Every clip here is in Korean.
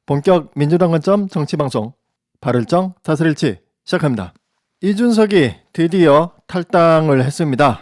본격 민주당 관점 정치방송 바를정 다스릴지 시작합니다. 이준석이 드디어 탈당을 했습니다.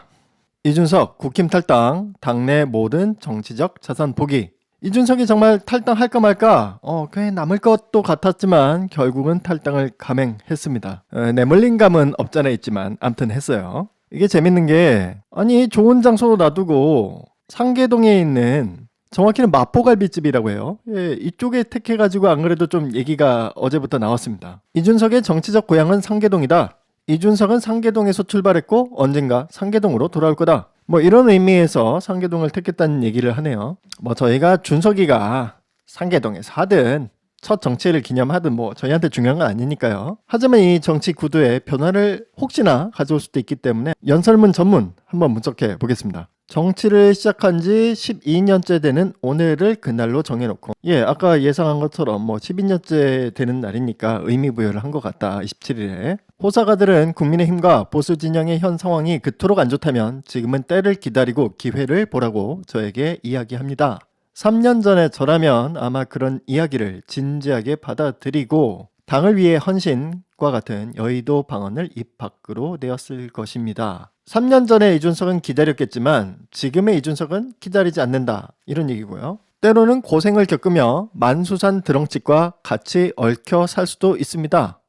이준석 국힘 탈당, 당내 모든 정치적 자산 포기. 이준석이 정말 탈당할까 말까 꽤 남을 것도 같았지만 결국은 탈당을 감행했습니다. 내몰린 감은 없잖아 있지만 암튼 했어요. 이게 재밌는 게 아니 좋은 장소로 놔두고 상계동에 있는 정확히는 마포갈비집이라고 해요. 이쪽에 택해가지고 안 그래도 좀 얘기가 어제부터 나왔습니다. 이준석의 정치적 고향은 상계동이다. 이준석은 상계동에서 출발했고 언젠가 상계동으로 돌아올 거다. 이런 의미에서 상계동을 택했다는 얘기를 하네요. 저희가 준석이가 상계동에서 하든 첫 정치회를 기념하든 저희한테 중요한 건 아니니까요. 하지만 이 정치 구도의 변화를 혹시나 가져올 수도 있기 때문에 연설문 전문 한번 분석해 보겠습니다. 정치를 시작한 지 12년째 되는 오늘을 그날로 정해놓고 아까 예상한 것처럼 12년째 되는 날이니까 의미부여를 한 것 같다. 27일에 호사가들은 국민의힘과 보수 진영의 현 상황이 그토록 안 좋다면 지금은 때를 기다리고 기회를 보라고 저에게 이야기합니다. 3년 전에 저라면 아마 그런 이야기를 진지하게 받아들이고 당을 위해 헌신과 같은 여의도 방언을 입 밖으로 내었을 것입니다. 3년 전에 이준석은 기다렸겠지만 지금의 이준석은 기다리지 않는다. 이런 얘기고요. 때로는 고생을 겪으며 만수산 드렁집과 같이 얽혀 살 수도 있습니다.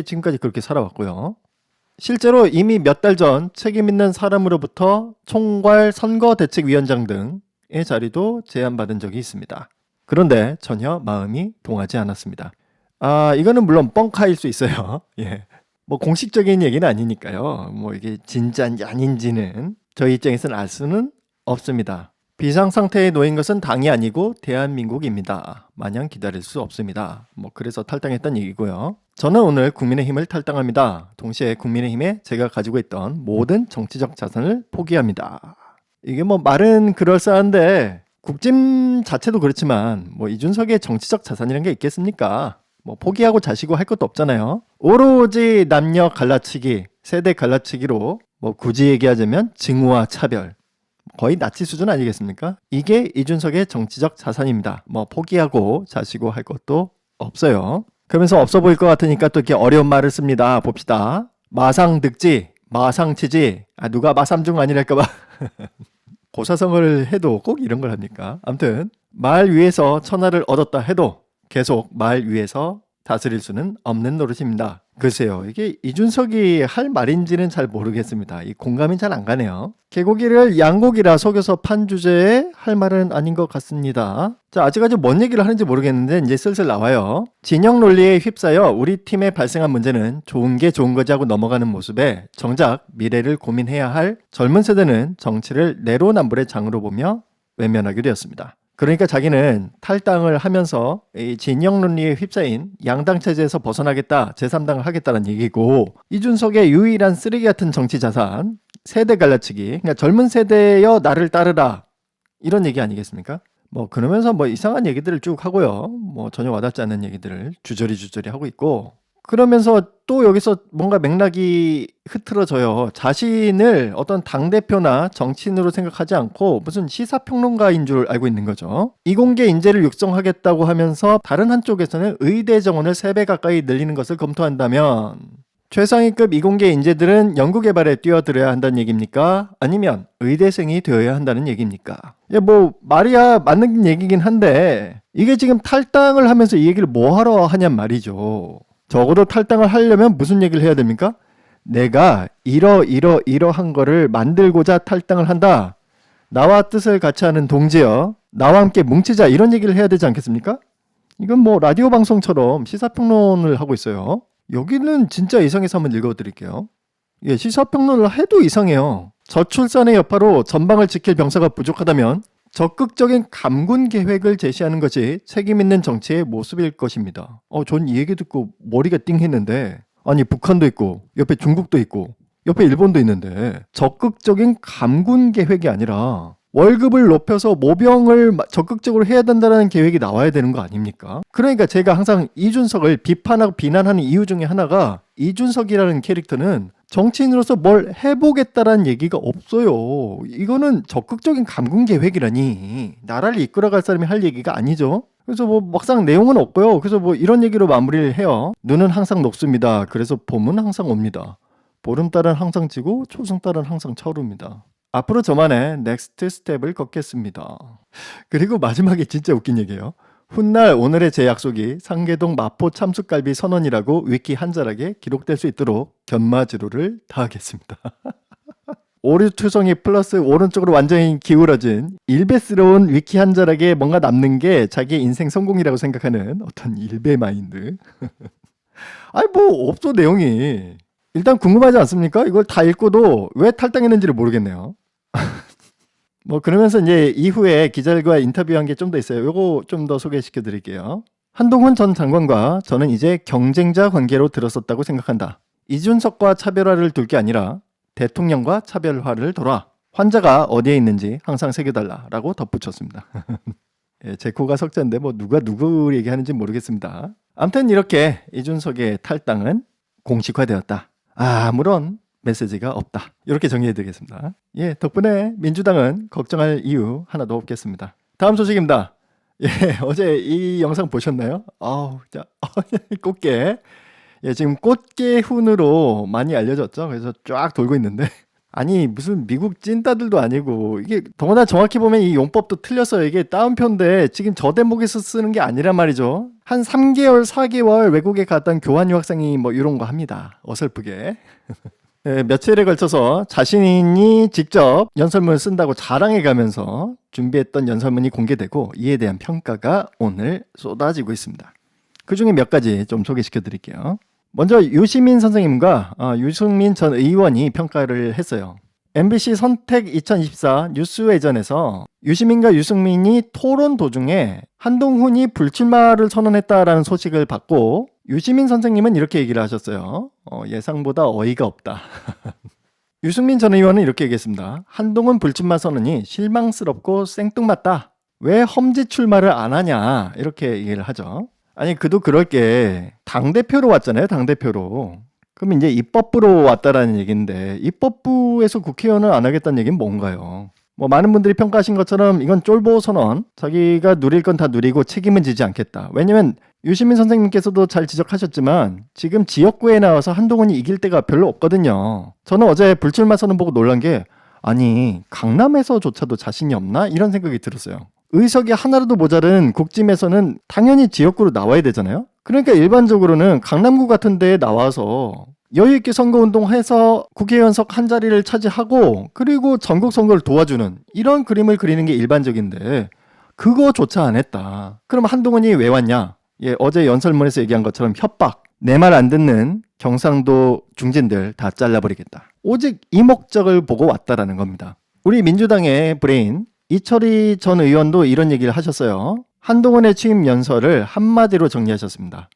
지금까지 그렇게 살아왔고요. 실제로 이미 몇 달 전 책임 있는 사람으로부터 총괄 선거대책위원장 등의 자리도 제안받은 적이 있습니다. 그런데 전혀 마음이 동하지 않았습니다. 이거는 물론 뻥카일 수 있어요. 공식적인 얘기는 아니니까요. 이게 진짜인지 아닌지는 저희 입장에서는 알 수는 없습니다. 비상상태에 놓인 것은 당이 아니고 대한민국입니다. 마냥 기다릴 수 없습니다. 그래서 탈당했던 얘기고요. 저는 오늘 국민의힘을 탈당합니다. 동시에 국민의힘에 제가 가지고 있던 모든 정치적 자산을 포기합니다. 이게 말은 그럴싸한데 국짐 자체도 그렇지만 이준석의 정치적 자산이라는 게 있겠습니까? 포기하고 자시고 할 것도 없잖아요. 오로지 남녀 갈라치기, 세대 갈라치기로 굳이 얘기하자면 증오와 차별, 거의 나치 수준 아니겠습니까? 이게 이준석의 정치적 자산입니다. 포기하고 자시고 할 것도 없어요. 그러면서 없어 보일 것 같으니까 또 이렇게 어려운 말을 씁니다. 봅시다. 마상득지, 마상치지. 누가 마삼중 아니랄까봐 고사성어를 해도 꼭 이런 걸 합니까? 아무튼 말 위에서 천하를 얻었다 해도 계속 말 위에서 다스릴 수는 없는 노릇입니다. 글쎄요, 이게 이준석이 할 말인지는 잘 모르겠습니다. 이 공감이 잘 안 가네요. 개고기를 양고기라 속여서 판 주제에 할 말은 아닌 것 같습니다. 자, 아직까지 뭔 얘기를 하는지 모르겠는데 이제 슬슬 나와요. 진영 논리에 휩싸여 우리 팀에 발생한 문제는 좋은 게 좋은 거지 하고 넘어가는 모습에 정작 미래를 고민해야 할 젊은 세대는 정치를 내로남불의 장으로 보며 외면하게 되었습니다. 그러니까 자기는 탈당을 하면서 이 진영 논리에 휩싸인 양당 체제에서 벗어나겠다, 제3당을 하겠다는 얘기고, 이준석의 유일한 쓰레기 같은 정치 자산, 세대 갈라치기, 그러니까 젊은 세대여 나를 따르라, 이런 얘기 아니겠습니까? 그러면서 이상한 얘기들을 쭉 하고요. 전혀 와닿지 않는 얘기들을 주저리 하고 있고, 그러면서 또 여기서 뭔가 맥락이 흐트러져요. 자신을 어떤 당대표나 정치인으로 생각하지 않고 무슨 시사평론가인 줄 알고 있는 거죠. 이공계 인재를 육성하겠다고 하면서 다른 한쪽에서는 의대 정원을 3배 가까이 늘리는 것을 검토한다면 최상위급 이공계 인재들은 연구개발에 뛰어들어야 한다는 얘기입니까? 아니면 의대생이 되어야 한다는 얘기입니까? 말이야 맞는 얘기긴 한데 이게 지금 탈당을 하면서 이 얘기를 뭐하러 하냔 말이죠. 적어도 탈당을 하려면 무슨 얘기를 해야 됩니까? 내가 이러한 거를 만들고자 탈당을 한다. 나와 뜻을 같이 하는 동지여, 나와 함께 뭉치자, 이런 얘기를 해야 되지 않겠습니까? 이건 라디오 방송처럼 시사평론을 하고 있어요. 여기는 진짜 이상해서 한번 읽어드릴게요. 시사평론을 해도 이상해요. 저출산의 여파로 전방을 지킬 병사가 부족하다면 적극적인 감군 계획을 제시하는 것이 책임있는 정치의 모습일 것입니다. 전 이 얘기 듣고 머리가 띵했는데, 아니 북한도 있고 옆에 중국도 있고 옆에 일본도 있는데 적극적인 감군 계획이 아니라 월급을 높여서 모병을 적극적으로 해야 된다는 계획이 나와야 되는 거 아닙니까? 그러니까 제가 항상 이준석을 비판하고 비난하는 이유 중에 하나가 이준석이라는 캐릭터는 정치인으로서 뭘 해보겠다라는 얘기가 없어요. 이거는 적극적인 감금 계획이라니 나라를 이끌어갈 사람이 할 얘기가 아니죠. 그래서 뭐 막상 내용은 없고요. 그래서 뭐 이런 얘기로 마무리를 해요. 눈은 항상 높습니다. 그래서 봄은 항상 옵니다. 보름달은 항상 지고 초승달은 항상 차오릅니다. 앞으로 저만의 넥스트 스텝을 걷겠습니다. 그리고 마지막에 진짜 웃긴 얘기예요. 훗날 오늘의 제 약속이 상계동 마포 참숯갈비 선언이라고 위키 한자락에 기록될 수 있도록 견마지로를 다하겠습니다. 오류투성이 플러스 오른쪽으로 완전히 기울어진 일베스러운 위키 한자락에 뭔가 남는 게 자기의 인생 성공이라고 생각하는 어떤 일베 마인드. 아니 뭐 없어 내용이. 일단 궁금하지 않습니까? 이걸 다 읽고도 왜 탈당했는지를 모르겠네요. 뭐 그러면서 이제 이후에 기자들과 인터뷰한 게 좀 더 있어요. 요거 좀 더 소개시켜 드릴게요. 한동훈 전 장관과 저는 이제 경쟁자 관계로 들었었다고 생각한다. 이준석과 차별화를 둘 게 아니라 대통령과 차별화를 돌아 환자가 어디에 있는지 항상 새겨달라라고 덧붙였습니다. 예, 제 코가 석자인데 뭐 누가 누구 얘기하는지 모르겠습니다. 아무튼 이렇게 이준석의 탈당은 공식화되었다. 아무런 메시지가 없다. 이렇게 정리해드리겠습니다. 예, 덕분에 민주당은 걱정할 이유 하나도 없겠습니다. 다음 소식입니다. 예, 어제 이 영상 보셨나요? 자, 꽃게. 예, 지금 꽃게훈으로 많이 알려졌죠. 그래서 쫙 돌고 있는데 아니 무슨 미국 찐따들도 아니고 이게 더구나 정확히 보면 이 용법도 틀렸어요. 이게 따옴표인데 지금 저 대목에서 쓰는 게 아니란 말이죠. 한 3개월, 4개월 외국에 갔던 교환 유학생이 뭐 이런 거 합니다. 어설프게. 네, 며칠에 걸쳐서 자신이 직접 연설문을 쓴다고 자랑해가면서 준비했던 연설문이 공개되고 이에 대한 평가가 오늘 쏟아지고 있습니다. 그 중에 몇 가지 좀 소개시켜 드릴게요. 먼저 유시민 선생님과 유승민 전 의원이 평가를 했어요. MBC 선택 2024 뉴스회전에서 유시민과 유승민이 토론 도중에 한동훈이 불출마를 선언했다라는 소식을 받고 유시민 선생님은 이렇게 얘기를 하셨어요. 예상보다 어이가 없다. 유승민 전 의원은 이렇게 얘기했습니다. 한동훈 불출마 선언이 실망스럽고 생뚱맞다. 왜 험지 출마를 안 하냐 이렇게 얘기를 하죠. 아니 그도 그럴 게 당대표로 왔잖아요. 당대표로. 그럼 이제 입법부로 왔다라는 얘기인데 입법부에서 국회의원을 안 하겠다는 얘기는 뭔가요? 뭐 많은 분들이 평가하신 것처럼 이건 쫄보 선언, 자기가 누릴 건 다 누리고 책임은 지지 않겠다. 왜냐면 유시민 선생님께서도 잘 지적하셨지만 지금 지역구에 나와서 한동훈이 이길 데가 별로 없거든요. 저는 어제 불출마 선언 보고 놀란 게 아니 강남에서조차도 자신이 없나? 이런 생각이 들었어요. 의석이 하나라도 모자른 국짐에서는 당연히 지역구로 나와야 되잖아요. 그러니까 일반적으로는 강남구 같은 데에 나와서 여유있게 선거운동해서 국회의원석 한 자리를 차지하고 그리고 전국 선거를 도와주는 이런 그림을 그리는 게 일반적인데 그거조차 안 했다. 그럼 한동훈이 왜 왔냐? 예, 어제 연설문에서 얘기한 것처럼 협박, 내 말 안 듣는 경상도 중진들 다 잘라버리겠다. 오직 이 목적을 보고 왔다라는 겁니다. 우리 민주당의 브레인 이철희 전 의원도 이런 얘기를 하셨어요. 한동훈의 취임 연설을 한마디로 정리하셨습니다.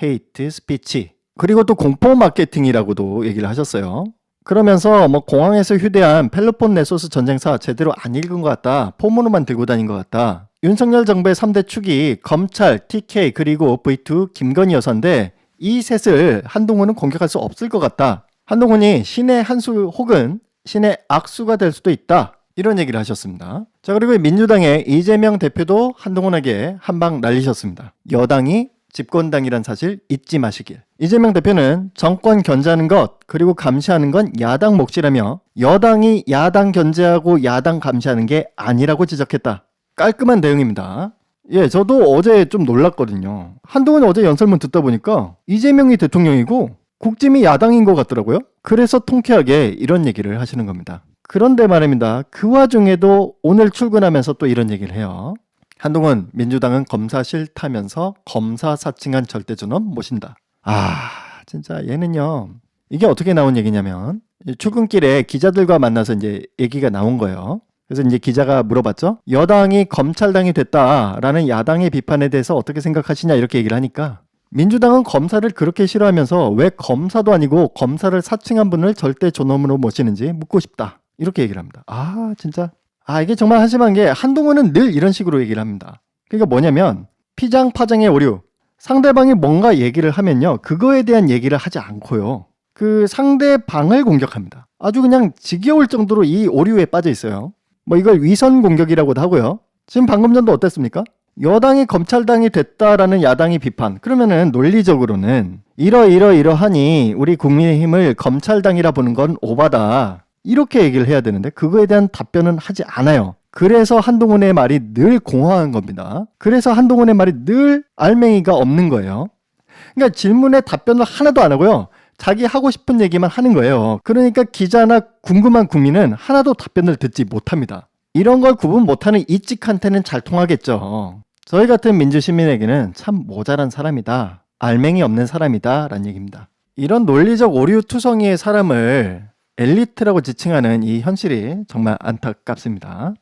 헤이트 스피치. 그리고 또 공포 마케팅이라고도 얘기를 하셨어요. 그러면서 뭐 공항에서 휴대한 펠로폰 네소스 전쟁사 제대로 안 읽은 것 같다. 포문으로만 들고 다닌 것 같다. 윤석열 정부의 3대 축이 검찰, TK 그리고 V2 김건희 여사인데 이 셋을 한동훈은 공격할 수 없을 것 같다. 한동훈이 신의 한수 혹은 신의 악수가 될 수도 있다. 이런 얘기를 하셨습니다. 자, 그리고 민주당의 이재명 대표도 한동훈에게 한방 날리셨습니다. 여당이 집권당이란 사실 잊지 마시길. 이재명 대표는 정권 견제하는 것 그리고 감시하는 건 야당 몫이라며 여당이 야당 견제하고 야당 감시하는 게 아니라고 지적했다. 깔끔한 내용입니다. 예, 저도 어제 좀 놀랐거든요. 한동훈이 어제 연설문 듣다 보니까 이재명이 대통령이고 국짐이 야당인 것 같더라고요. 그래서 통쾌하게 이런 얘기를 하시는 겁니다. 그런데 말입니다. 그 와중에도 오늘 출근하면서 또 이런 얘기를 해요. 한동훈 민주당은 검사 싫다면서 검사 사칭한 절대전원 모신다. 진짜 얘는요. 이게 어떻게 나온 얘기냐면 출근길에 기자들과 만나서 이제 얘기가 나온 거예요. 그래서 이제 기자가 물어봤죠. 여당이 검찰당이 됐다라는 야당의 비판에 대해서 어떻게 생각하시냐 이렇게 얘기를 하니까 민주당은 검사를 그렇게 싫어하면서 왜 검사도 아니고 검사를 사칭한 분을 절대 존엄으로 모시는지 묻고 싶다. 이렇게 얘기를 합니다. 진짜. 이게 정말 한심한 게 한동훈은 늘 이런 식으로 얘기를 합니다. 그러니까 뭐냐면 피장 파장의 오류. 상대방이 뭔가 얘기를 하면요. 그거에 대한 얘기를 하지 않고요. 그 상대방을 공격합니다. 아주 그냥 지겨울 정도로 이 오류에 빠져 있어요. 뭐 이걸 위선 공격이라고도 하고요. 지금 방금 전도 어땠습니까? 여당이 검찰당이 됐다라는 야당이 비판. 그러면은 논리적으로는 이러하니 우리 국민의힘을 검찰당이라 보는 건 오바다. 이렇게 얘기를 해야 되는데 그거에 대한 답변은 하지 않아요. 그래서 한동훈의 말이 늘 공허한 겁니다. 그래서 한동훈의 말이 늘 알맹이가 없는 거예요. 그러니까 질문에 답변을 하나도 안 하고요. 자기 하고 싶은 얘기만 하는 거예요. 그러니까 기자나 궁금한 국민은 하나도 답변을 듣지 못합니다. 이런 걸 구분 못하는 이찍한테는 잘 통하겠죠. 저희 같은 민주시민에게는 참 모자란 사람이다. 알맹이 없는 사람이다. 라는 얘기입니다. 이런 논리적 오류투성이의 사람을 엘리트라고 지칭하는 이 현실이 정말 안타깝습니다.